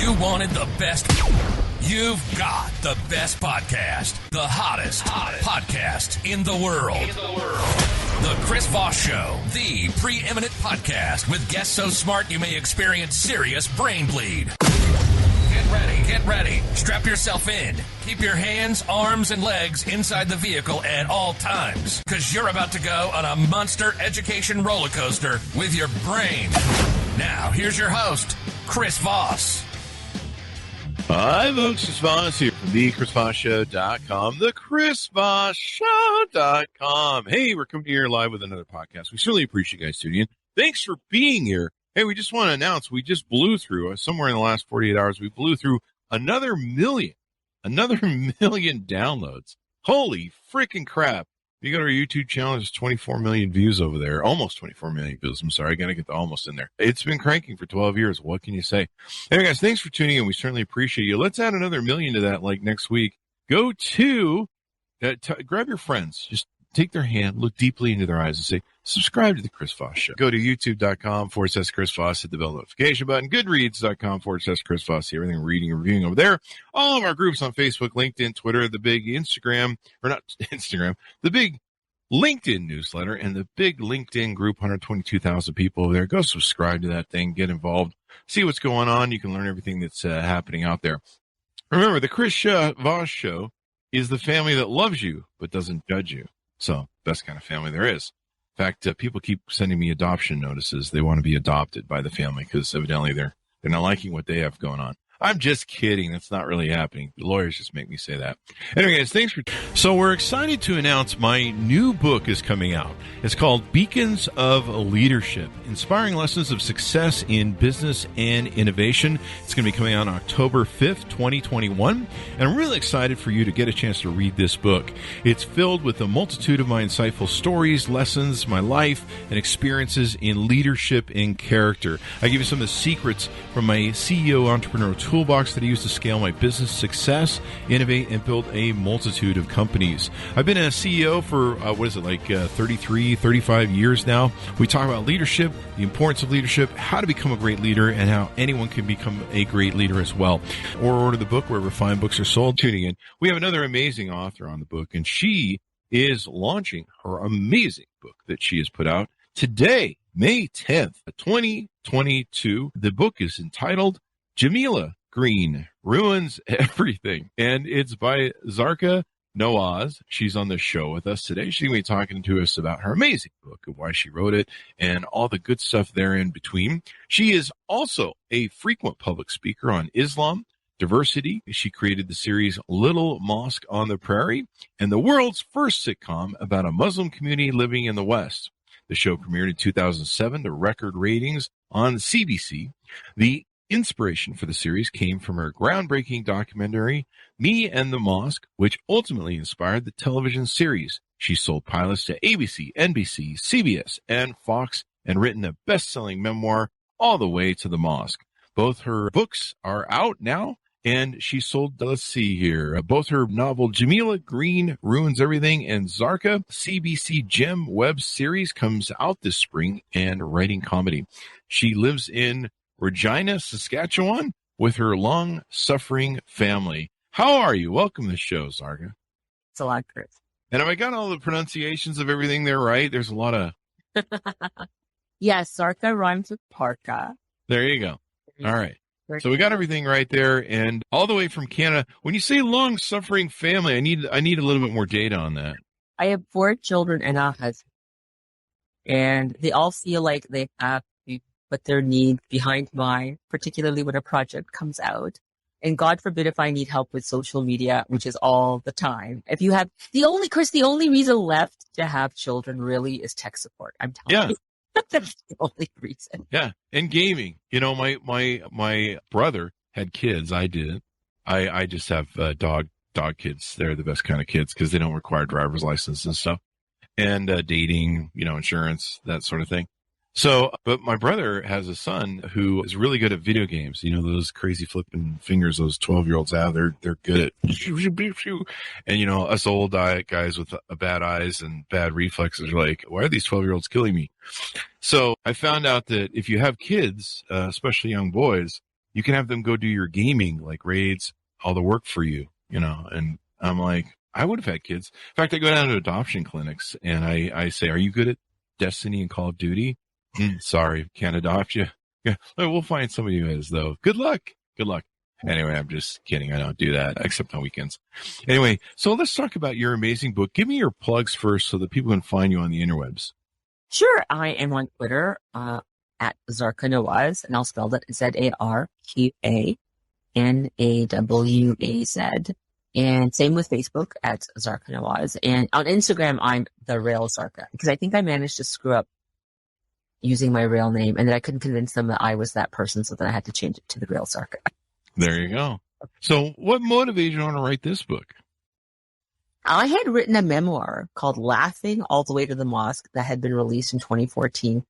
You wanted the best. You've got the best podcast, the hottest podcast in the world. The Chris Voss Show, the preeminent podcast with guests so smart you may experience serious brain bleed. Get ready. Strap yourself in. Keep your hands, arms, and legs inside the vehicle at all times, because you're about to go on a monster education roller coaster with your brain. Now, here's your host, Chris Voss. Hi, folks. Chris Voss here from thechrisvossshow.com, thechrisvossshow.com. Hey, we're coming here live with another podcast. We certainly appreciate you guys tuning in. Thanks for being here. Hey, we just want to announce we just blew through, somewhere in the last 48 hours, we blew through another million downloads. Holy freaking crap. If you go to our YouTube channel, there's 24 million views over there. Almost 24 million views. I'm sorry. I got to get the almost in there. It's been cranking for 12 years. What can you say? Anyway, guys, thanks for tuning in. We certainly appreciate you. Let's add another million to that like next week. Go to, grab your friends. Just take their hand, look deeply into their eyes and say, subscribe to the Chris Voss Show. Go to youtube.com/Chris Voss, hit the bell notification button, goodreads.com/Chris Voss, see everything reading and reviewing over there. All of our groups on Facebook, LinkedIn, Twitter, the big Instagram, or not Instagram, the big LinkedIn newsletter, and the big LinkedIn group, 122,000 people over there. Go subscribe to that thing, get involved, see what's going on. You can learn everything that's happening out there. Remember, the Chris Voss Show is the family that loves you but doesn't judge you. So, best kind of family there is. In fact, people keep sending me adoption notices. They want to be adopted by the family because evidently they're not liking what they have going on. I'm just kidding. That's not really happening. The lawyers just make me say that. Anyway, guys, thanks for... So we're excited to announce my new book is coming out. It's called Beacons of Leadership, Inspiring Lessons of Success in Business and Innovation. It's going to be coming out on October 5th, 2021. And I'm really excited for you to get a chance to read this book. It's filled with a multitude of my insightful stories, lessons, my life, and experiences in leadership and character. I give you some of the secrets from my CEO entrepreneurial toolbox that I use to scale my business success, innovate, and build a multitude of companies. I've been a CEO for, 33, 35 years now. We talk about leadership, the importance of leadership, how to become a great leader, and how anyone can become a great leader as well. Or order the book wherever fine books are sold. Tuning in. We have another amazing author on the book, and she is launching her amazing book that she has put out today, May 10th, 2022. The book is entitled Jameela Green Ruins Everything, and it's by Zarqa Nawaz. She's on the show with us today. She's going to be talking to us about her amazing book and why she wrote it and all the good stuff there in between. She is also a frequent public speaker on Islam, diversity. She created the series Little Mosque on the Prairie and the world's first sitcom about a Muslim community living in the West. The show premiered in 2007 to record ratings on CBC. The inspiration for the series came from her groundbreaking documentary, Me and the Mosque, which ultimately inspired the television series. She sold pilots to ABC, NBC, CBS, and Fox, and written a best-selling memoir, All the Way to the Mosque. Both her books are out now, and she sold, let's see here, both her novel, Jameela Green Ruins Everything, and Zarqa, CBC Gem web series, comes out this spring, and writing comedy. She lives in Regina, Saskatchewan, with her long-suffering family. How are you? Welcome to the show, Zarqa. It's a lot, Chris. And have I got all the pronunciations of everything there right? There's a lot of... Yes, Zarqa rhymes with parka. There you go. All right. So we got everything right there, and all the way from Canada. When you say long-suffering family, I need a little bit more data on that. I have 4 children and a husband, and they all feel like they have to put their needs behind mine, particularly when a project comes out. And God forbid if I need help with social media, which is all the time. If you have the only reason left to have children really is tech support. I'm telling you. That's the only reason. Yeah. And gaming. You know, my brother had kids. I didn't. I just have dog kids. They're the best kind of kids because they don't require driver's license and stuff. And dating, insurance, that sort of thing. So, but my brother has a son who is really good at video games. You know, those crazy flipping fingers those 12-year-olds have, they're good at, and us old guys with bad eyes and bad reflexes are like, why are these 12-year-olds killing me? So I found out that if you have kids, especially young boys, you can have them go do your gaming, like raids, all the work for you, and I'm like, I would have had kids. In fact, I go down to adoption clinics and I say, are you good at Destiny and Call of Duty? Sorry, can't adopt you. Yeah, we'll find somebody who is, though. Good luck. Anyway, I'm just kidding. I don't do that except on weekends. Anyway, so let's talk about your amazing book. Give me your plugs first so that people can find you on the interwebs. Sure. I am on Twitter at Zarqa Nawaz, and I'll spell that ZarqaNawaz. And same with Facebook at Zarqa Nawaz. And on Instagram, I'm the real Zarqa, because I think I managed to screw up using my real name, and then I couldn't convince them that I was that person, so then I had to change it to the real Zarqa. There you go. So what motivated you to write this book? I had written a memoir called Laughing All the Way to the Mosque that had been released in 2014.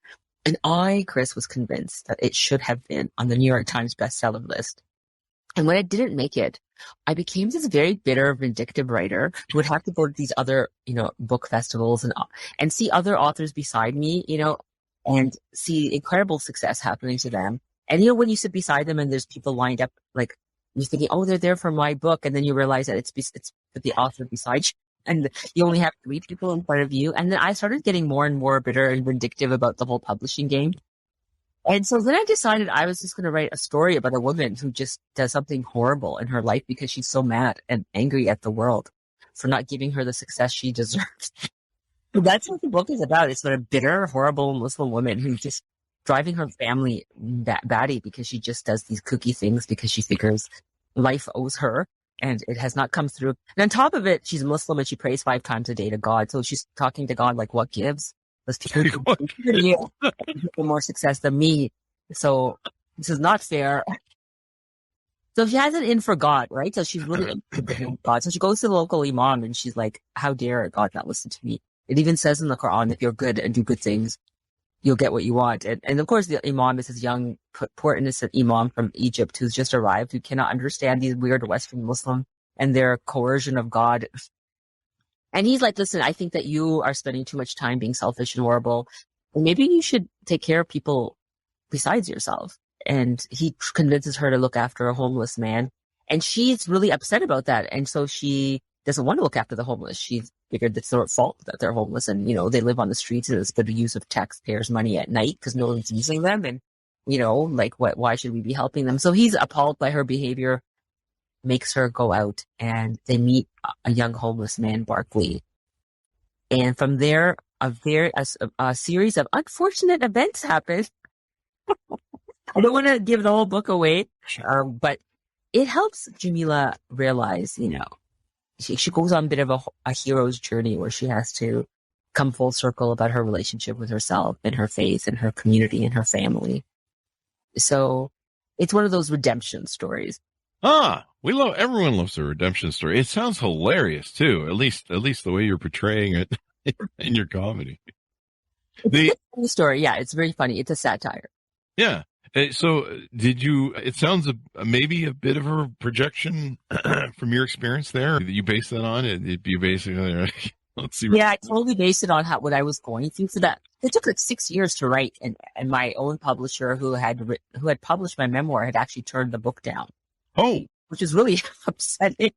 And I, Chris, was convinced that it should have been on the New York Times bestseller list. And when it didn't make it, I became this very bitter, vindictive writer who would have to go to these other, book festivals and see other authors beside me, and see incredible success happening to them. And, when you sit beside them and there's people lined up, like, you're thinking, oh, they're there for my book. And then you realize that it's the author beside you. And you only have 3 people in front of you. And then I started getting more and more bitter and vindictive about the whole publishing game. And so then I decided I was just going to write a story about a woman who just does something horrible in her life because she's so mad and angry at the world for not giving her the success she deserves. That's what the book is about. It's about a bitter, horrible Muslim woman who's just driving her family batty because she just does these kooky things because she figures life owes her and it has not come through. And on top of it, she's Muslim and she prays 5 times a day to God. So she's talking to God like, what gives? Let's take you more success than me. So this is not fair. So she has it in for God, right? So she's really in God. So she goes to the local imam and she's like, how dare God not listen to me? It even says in the Quran, if you're good and do good things, you'll get what you want. And of course, the imam is this young, poor, innocent imam from Egypt who's just arrived, who cannot understand these weird Western Muslim and their coercion of God. And he's like, listen, I think that you are spending too much time being selfish and horrible. And maybe you should take care of people besides yourself. And he convinces her to look after a homeless man. And she's really upset about that. And so she doesn't want to look after the homeless. She figured it's their fault that they're homeless and, they live on the streets and it's good use of taxpayers' money at night because no one's using them. And, why should we be helping them? So he's appalled by her behavior, makes her go out, and they meet a young homeless man, Barkley. And from there, a series of unfortunate events happen. I don't want to give the whole book away, but it helps Jameela realize, she goes on a bit of a hero's journey where she has to come full circle about her relationship with herself and her faith and her community and her family. So it's one of those redemption stories. Everyone loves a redemption story. It sounds hilarious too. At least the way you're portraying it in your comedy. The story, yeah, it's very funny. It's a satire. Yeah. So it sounds maybe a bit of a projection from your experience there. You base that on it. You basically, let's see. Yeah, I totally based it on what I was going through for that. It took like 6 years to write. And my own publisher who had published my memoir had actually turned the book down. Oh, which is really upsetting.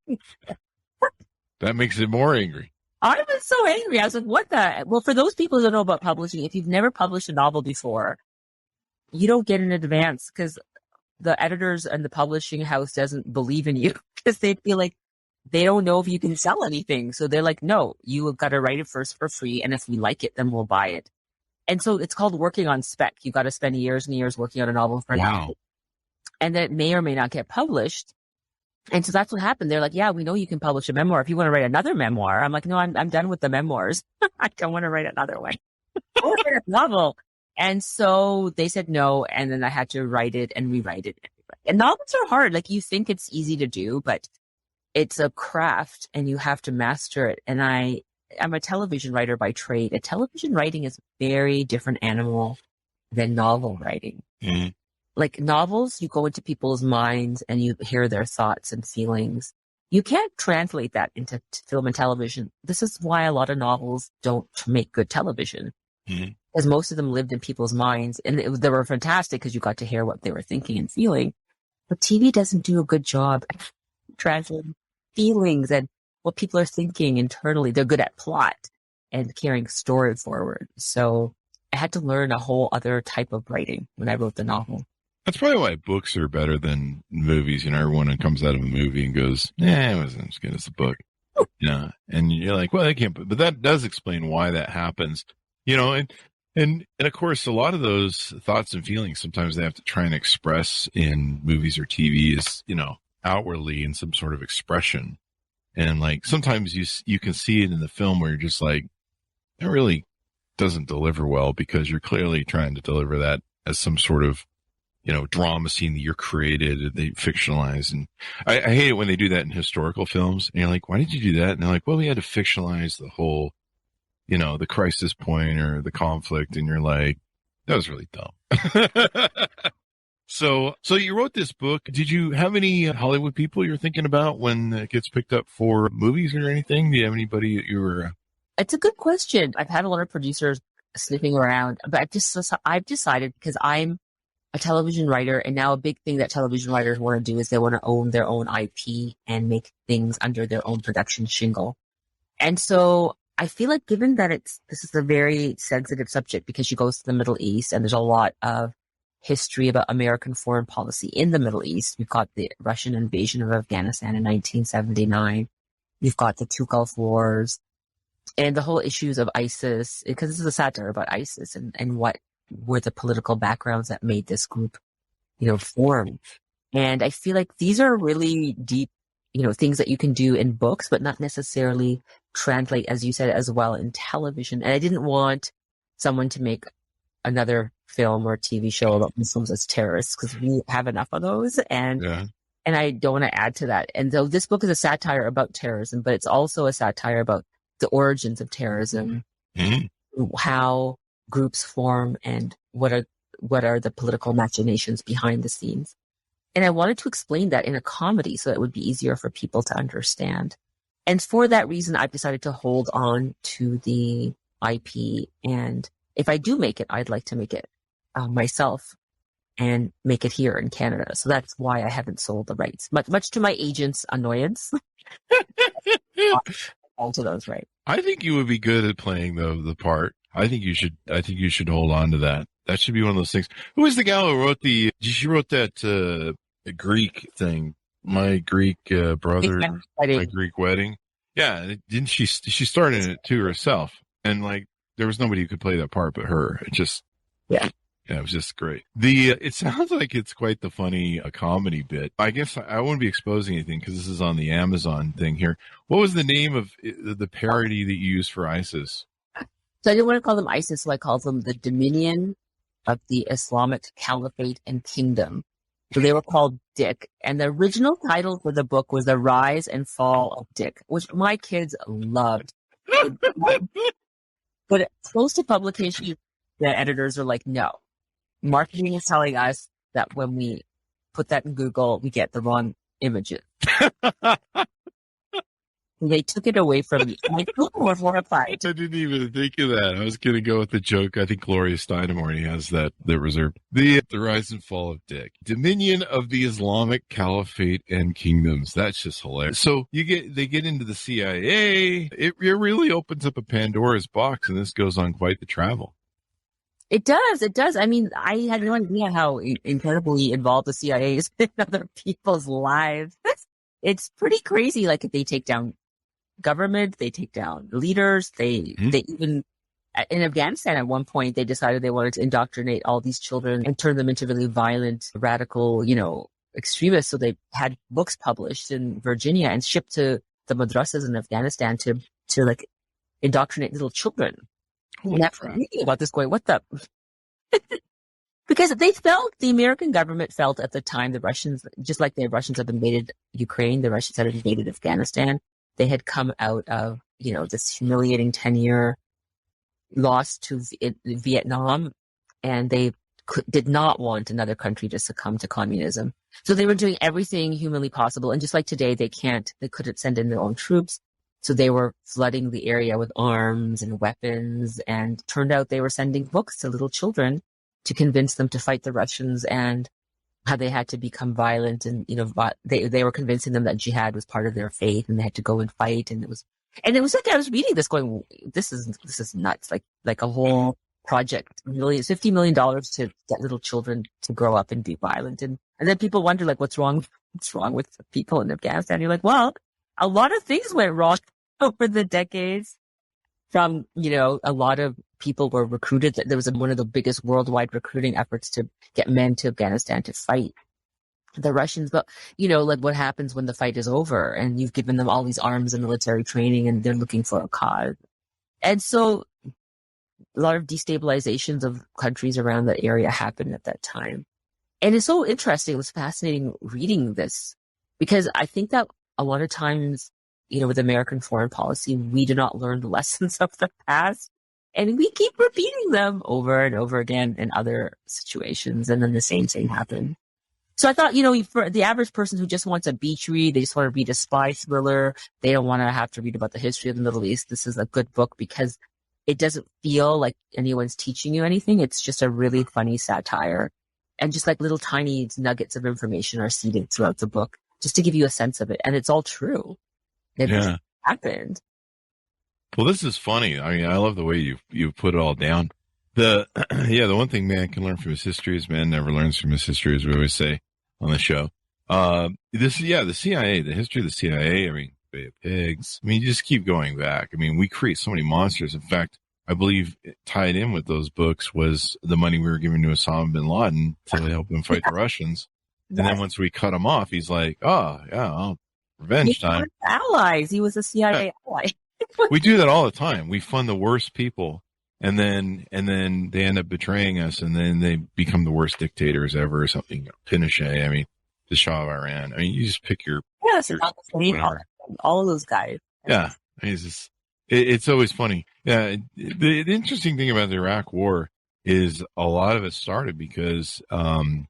That makes it more angry. I was so angry. I was like, what the? Well, for those people who don't know about publishing, if you've never published a novel before, you don't get an advance because the editors and the publishing house doesn't believe in you because they feel like they don't know if you can sell anything. So they're like, no, you got to write it first for free. And if we like it, then we'll buy it. And so it's called working on spec. You got to spend years and years working on a novel for wow. And then it may or may not get published. And so that's what happened. They're like, yeah, we know you can publish a memoir. If you want to write another memoir, I'm like, no, I'm done with the memoirs. I don't want to write another one. I want to write a novel. And so they said no. And then I had to write it and rewrite it. And novels are hard. Like you think it's easy to do, but it's a craft and you have to master it. And I'm a television writer by trade. And television writing is a very different animal than novel writing. Mm-hmm. Like novels, you go into people's minds and you hear their thoughts and feelings. You can't translate that into film and television. This is why a lot of novels don't make good television. Mm-hmm. Because most of them lived in people's minds and they were fantastic because you got to hear what they were thinking and feeling. But TV doesn't do a good job translating feelings and what people are thinking internally. They're good at plot and carrying story forward. So I had to learn a whole other type of writing when I wrote the novel. That's probably why books are better than movies. Everyone comes out of a movie and goes, it wasn't as good as the book. And you're like, well, I can't, but that does explain why that happens, and of course, a lot of those thoughts and feelings, sometimes they have to try and express in movies or TV is, outwardly in some sort of expression. And like, sometimes you can see it in the film where you're just like, it really doesn't deliver well because you're clearly trying to deliver that as some sort of, drama scene that you're created, they fictionalize. And I hate it when they do that in historical films. And you're like, why did you do that? And they're like, well, we had to fictionalize the whole, the crisis point or the conflict. And you're like, that was really dumb. So you wrote this book. Did you have any Hollywood people you're thinking about when it gets picked up for movies or anything? Do you have anybody you were? It's a good question. I've had a lot of producers sniffing around, but I've decided because I'm a television writer, and now a big thing that television writers want to do is they want to own their own IP and make things under their own production shingle. And so I feel like given that this is a very sensitive subject because she goes to the Middle East and there's a lot of history about American foreign policy in the Middle East. We've got the Russian invasion of Afghanistan in 1979. We've got the two Gulf Wars and the whole issues of ISIS, because this is a satire about ISIS and what were the political backgrounds that made this group, form. And I feel like these are really deep, things that you can do in books, but not necessarily translate, as you said, as well in television. And I didn't want someone to make another film or TV show about Muslims as terrorists because we have enough of those. And I don't want to add to that. And so this book is a satire about terrorism, but it's also a satire about the origins of terrorism, how groups form and what are the political machinations behind the scenes. And I wanted to explain that in a comedy so that it would be easier for people to understand. And for that reason, I've decided to hold on to the IP. And if I do make it, I'd like to make it myself and make it here in Canada. So that's why I haven't sold the rights, much to my agent's annoyance. All to those rights. I think you would be good at playing the part. I think you should hold on to that. That should be one of those things. Who was the gal who wrote she wrote that Greek thing, My Greek Brother, My Greek Wedding. Yeah, didn't she starred in it too herself? And like, there was nobody who could play that part but her. It just, yeah, it was just great. It sounds like it's quite the funny comedy bit. I guess I won't be exposing anything because this is on the Amazon thing here. What was the name of the parody that you used for ISIS? So I didn't want to call them ISIS, so I called them the Dominion of the Islamic Caliphate and Kingdom. So they were called Dick. And the original title for the book was The Rise and Fall of Dick, which my kids loved. But close to publication, the editors are like, no. Marketing is telling us that when we put that in Google, we get the wrong images. They took it away from me. My children were horrified. I didn't even think of that. I was going to go with the joke. I think Gloria Steinem already has that reserved. The Rise and Fall of Dick. Dominion of the Islamic Caliphate and Kingdoms. That's just hilarious. So they get into the CIA. It really opens up a Pandora's box, and this goes on quite the travel. It does. I mean, I had no idea how incredibly involved the CIA is in other people's lives. It's pretty crazy. Like, if they take down government, they take down leaders, they even in Afghanistan at one point they decided they wanted to indoctrinate all these children and turn them into really violent, radical, extremists. So they had books published in Virginia and shipped to the madrasas in Afghanistan to like indoctrinate little children. And after reading about this, going, what the? Because the American government felt at the time the Russians, just like the Russians had invaded Ukraine, the Russians had invaded Afghanistan. They had come out of, this humiliating 10-year loss to Vietnam, and they did not want another country to succumb to communism. So they were doing everything humanly possible. And just like today, they couldn't send in their own troops. So they were flooding the area with arms and weapons, and turned out they were sending books to little children to convince them to fight the Russians and how they had to become violent, and they were convincing them that jihad was part of their faith, and they had to go and fight, and it was like I was reading this going, this is nuts, like a whole project, $50 million to get little children to grow up and be violent, and then people wonder like what's wrong with the people in Afghanistan. You're like, well, a lot of things went wrong over the decades. From, a lot of people were recruited. There was one of the biggest worldwide recruiting efforts to get men to Afghanistan to fight the Russians. But, like what happens when the fight is over and you've given them all these arms and military training and they're looking for a cause. And so a lot of destabilizations of countries around that area happened at that time. And it's so interesting. It was fascinating reading this because I think that a lot of times, with American foreign policy, we do not learn the lessons of the past, and we keep repeating them over and over again in other situations, and then the same thing happens. So I thought, for the average person who just wants a beach read, they just want to read a spy thriller, they don't want to have to read about the history of the Middle East, this is a good book because it doesn't feel like anyone's teaching you anything. It's just a really funny satire, and just like little tiny nuggets of information are seeded throughout the book just to give you a sense of it, and it's all true. It happened. Well, this is funny. I mean, I love the way you put it all down. The one thing man can learn from his history is man never learns from his history, as we always say on the show. The CIA, the history of the CIA. I mean, Bay of Pigs. I mean, you just keep going back. I mean, we create so many monsters. In fact, I believe tied in with those books was the money we were giving to Osama bin Laden to help him fight the Russians. And then once we cut him off, he's like, "Oh yeah, revenge time." Allies. He was a CIA ally. We do that all the time. We fund the worst people, and then they end up betraying us, and then they become the worst dictators ever or something. Pinochet, I mean, the Shah of Iran. I mean, you just pick your all of those guys. Yeah, I mean, it's always funny. Yeah, the interesting thing about the Iraq War is a lot of it started because Saddam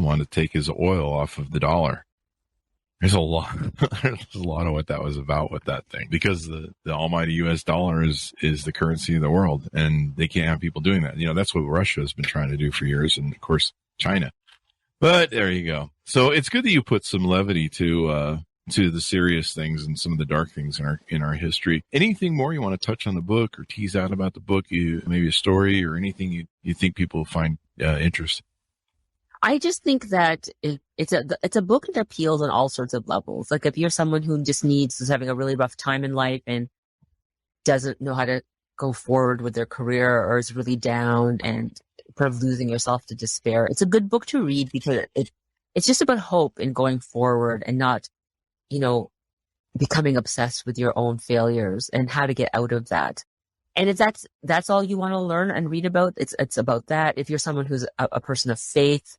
wanted to take his oil off of the dollar. There's a lot of what that was about with that thing, because the almighty U.S. dollar is the currency of the world, and they can't have people doing that. That's what Russia has been trying to do for years, and of course China. But there you go. So it's good that you put some levity to the serious things and some of the dark things in our history. Anything more you want to touch on the book or tease out about the book? Maybe a story or anything you think people find interesting? I just think that it's a book that appeals on all sorts of levels. Like if you're someone who is having a really rough time in life and doesn't know how to go forward with their career, or is really down and kind of losing yourself to despair, it's a good book to read because it's just about hope in going forward and not, becoming obsessed with your own failures and how to get out of that. And if that's all you want to learn and read about, it's about that. If you're someone who's a person of faith,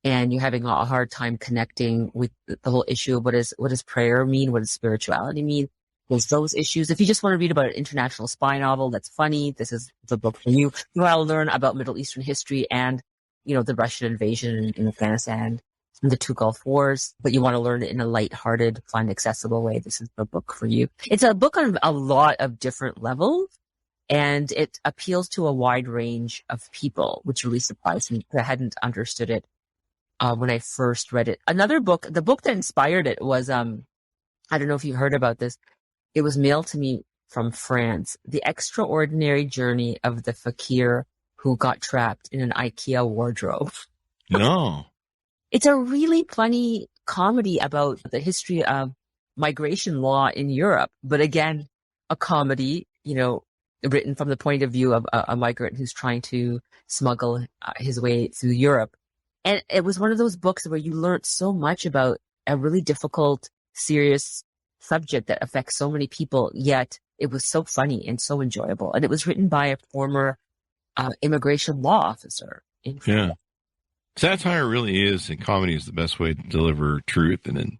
and you're having a hard time connecting with the whole issue of what does prayer mean? What does spirituality mean? There's those issues. If you just want to read about an international spy novel that's funny, this is the book for you. You want to learn about Middle Eastern history and, the Russian invasion in Afghanistan and the two Gulf Wars, but you want to learn it in a lighthearted, fun, accessible way. This is the book for you. It's a book on a lot of different levels, and it appeals to a wide range of people, which really surprised me. I hadn't understood it when I first read it. Another book, the book that inspired it was, I don't know if you heard about this. It was mailed to me from France. The Extraordinary Journey of the Fakir Who Got Trapped in an IKEA Wardrobe. No. It's a really funny comedy about the history of migration law in Europe. But again, a comedy, written from the point of view of a migrant who's trying to smuggle his way through Europe. And it was one of those books where you learned so much about a really difficult, serious subject that affects so many people, yet it was so funny and so enjoyable. And it was written by a former immigration law officer in France. Yeah. Satire really is, and comedy is the best way to deliver truth and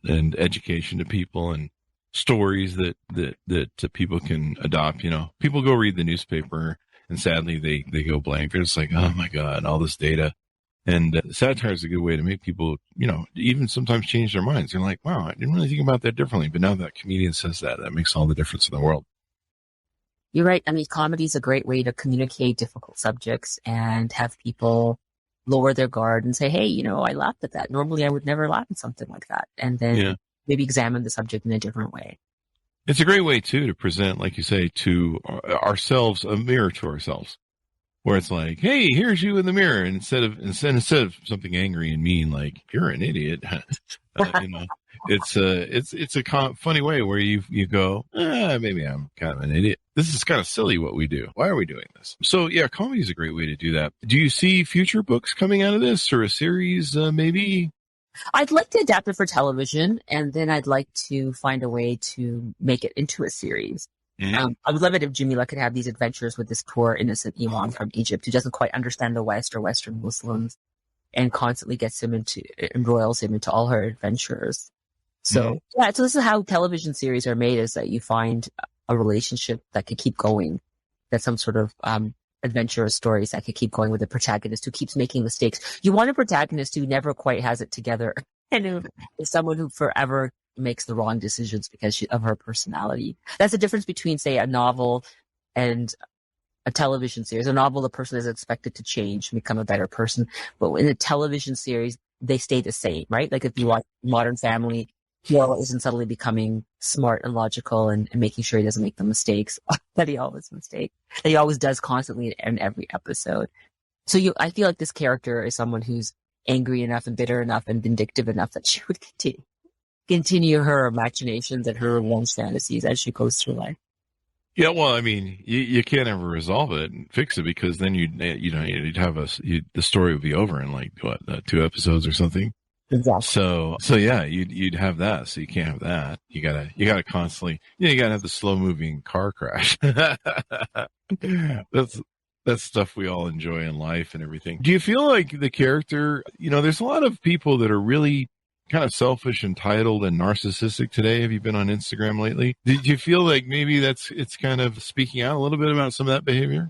education to people, and stories that people can adopt. People go read the newspaper and sadly they go blank. They're just like, oh my God, all this data. And satire is a good way to make people, even sometimes change their minds. They're like, wow, I didn't really think about that differently. But now that comedian says that makes all the difference in the world. You're right. I mean, comedy is a great way to communicate difficult subjects and have people lower their guard and say, hey, I laughed at that. Normally I would never laugh at something like that. And then maybe examine the subject in a different way. It's a great way too to present, like you say, to ourselves, a mirror to ourselves, where it's like, hey, here's you in the mirror. And instead of something angry and mean, like you're an idiot, it's a funny way where you go, maybe I'm kind of an idiot. This is kind of silly what we do. Why are we doing this? So yeah, comedy is a great way to do that. Do you see future books coming out of this, or a series, maybe? I'd like to adapt it for television, and then I'd like to find a way to make it into a series. I would love it if Jameela could have these adventures with this poor innocent imam from Egypt who doesn't quite understand the West or Western Muslims, and constantly embroils him into all her adventures. So so this is how television series are made: is that you find a relationship that could keep going, that's some sort of adventurous stories that could keep going with a protagonist who keeps making mistakes. You want a protagonist who never quite has it together, and who is someone who forever makes the wrong decisions because of her personality. That's the difference between, say, a novel and a television series. A novel, the person is expected to change and become a better person, but in a television series, they stay the same, right? Like if you watch Modern Family, Hero isn't suddenly becoming smart and logical and making sure he doesn't make the mistakes that he always does constantly in every episode. So I feel like this character is someone who's angry enough and bitter enough and vindictive enough that she would continue her imaginations and her revenge fantasies as she goes through life. Yeah, well, I mean, you can't ever resolve it and fix it, because then you'd have the story would be over in like 2 episodes or something. Exactly. So yeah, you'd have that. So you can't have that. You gotta constantly, you gotta have the slow moving car crash. That's stuff we all enjoy in life and everything. Do you feel like the character, there's a lot of people that are really kind of selfish, entitled, and narcissistic today. Have you been on Instagram lately? Did you feel like maybe it's kind of speaking out a little bit about some of that behavior?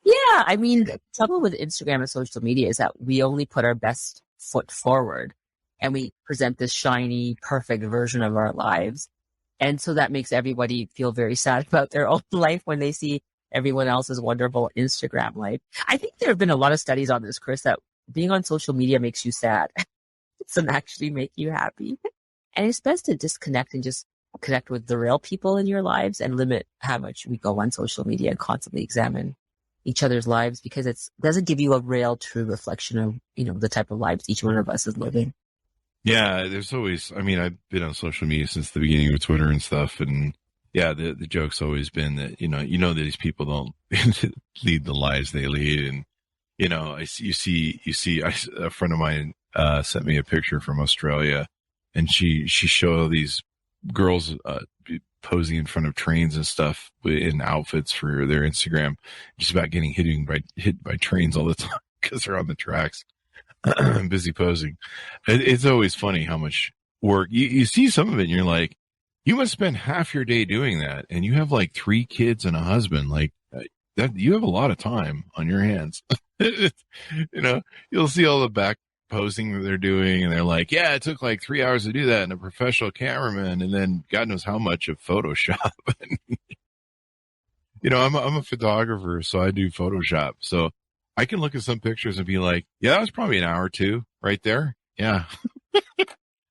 Yeah, I mean, the trouble with Instagram and social media is that we only put our best foot forward, and we present this shiny, perfect version of our lives. And so that makes everybody feel very sad about their own life when they see everyone else's wonderful Instagram life. I think there have been a lot of studies on this, Chris, that being on social media makes you sad. It doesn't actually make you happy. And it's best to disconnect and just connect with the real people in your lives and limit how much we go on social media and constantly examine each other's lives, because it doesn't give you a real, true reflection of, the type of lives each one of us is living. Yeah, there's always, I've been on social media since the beginning of Twitter and stuff. And yeah, the joke's always been that, that these people don't lead the lives they lead. And, you see, a friend of mine, sent me a picture from Australia, and she showed these girls, posing in front of trains and stuff in outfits for their Instagram, just about getting hit by trains all the time because they're on the tracks. Busy posing. It's always funny how much work you see some of it, and you're like, you must spend half your day doing that, and you have like 3 kids and a husband. Like that, you have a lot of time on your hands. You'll see all the back posing that they're doing, and they're like, yeah, it took like 3 hours to do that, and a professional cameraman, and then God knows how much of Photoshop. I'm a photographer, so I do Photoshop, so I can look at some pictures and be like, yeah, that was probably an hour or 2 right there. Yeah.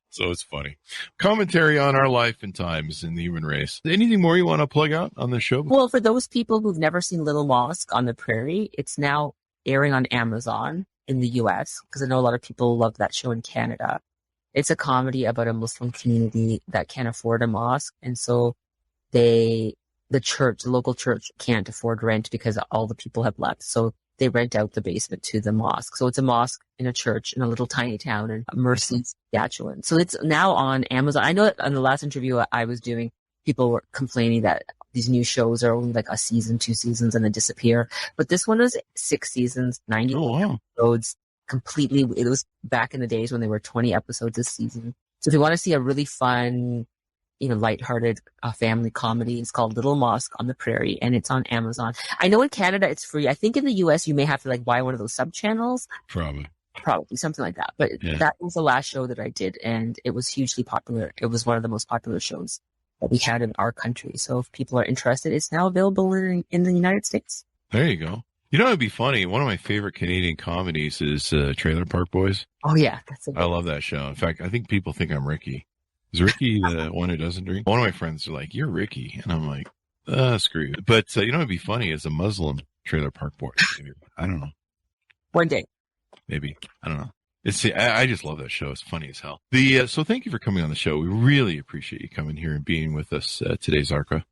So it's funny. Commentary on our life and times in the human race. Anything more you want to plug out on the show? Well, for those people who've never seen Little Mosque on the Prairie, it's now airing on Amazon in the US, because I know a lot of people love that show in Canada. It's a comedy about a Muslim community that can't afford a mosque. And so the local church can't afford rent because all the people have left. So they rent out the basement to the mosque. So it's a mosque in a church in a little tiny town in Mercy, Saskatchewan. So it's now on Amazon. I know that on the last interview I was doing, people were complaining that these new shows are only like a season, 2 seasons, and then disappear. But this one is 6 seasons, 90 episodes, completely. It was back in the days when there were 20 episodes this season. So if you want to see a really fun, lighthearted family comedy, it's called Little Mosque on the Prairie, and it's on Amazon. I know in Canada it's free. I think in the US you may have to buy one of those sub channels. Probably something like that. But That was the last show that I did, and it was hugely popular. It was one of the most popular shows that we had in our country. So if people are interested, it's now available in the United States. There you go. You know, it'd be funny. One of my favorite Canadian comedies is Trailer Park Boys. Oh yeah, that's I love that show. In fact, I think people think I'm Ricky. Is Ricky the one who doesn't drink? One of my friends are like, "You're Ricky," and I'm like, "Screw you." But you know, it'd be funny as a Muslim Trailer Park Boy. Maybe. I don't know. one day. Maybe. I don't know. I just love that show. It's funny as hell. So thank you for coming on the show. We really appreciate you coming here and being with us today, Zarqa.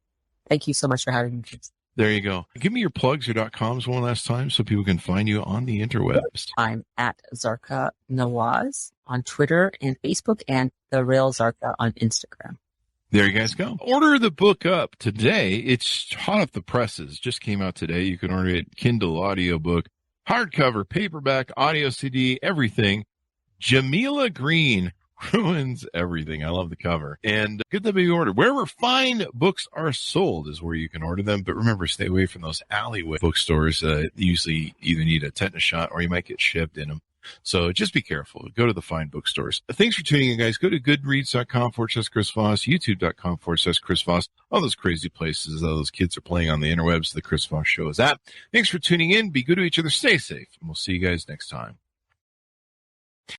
Thank you so much for having me. There you go. Give me your plugs, your .coms one last time so people can find you on the interwebs. I'm at Zarqa Nawaz on Twitter and Facebook, and The Real Zarqa on Instagram. There you guys go. Order the book up today. It's hot off the presses. Just came out today. You can order it Kindle audiobook, hardcover, paperback, audio CD, everything. Jameela Green ruins everything. I love the cover. And get that baby ordered. Wherever fine books are sold is where you can order them. But remember, stay away from those alleyway bookstores. Usually either need a tetanus shot or you might get shipped in them. So just be careful. Go to the fine bookstores. Thanks for tuning in, guys. Go to goodreads.com/Chris Voss, youtube.com/Chris Voss. All those crazy places all those kids are playing on the interwebs. The Chris Voss Show is at. Thanks for tuning in. Be good to each other. Stay safe. And we'll see you guys next time.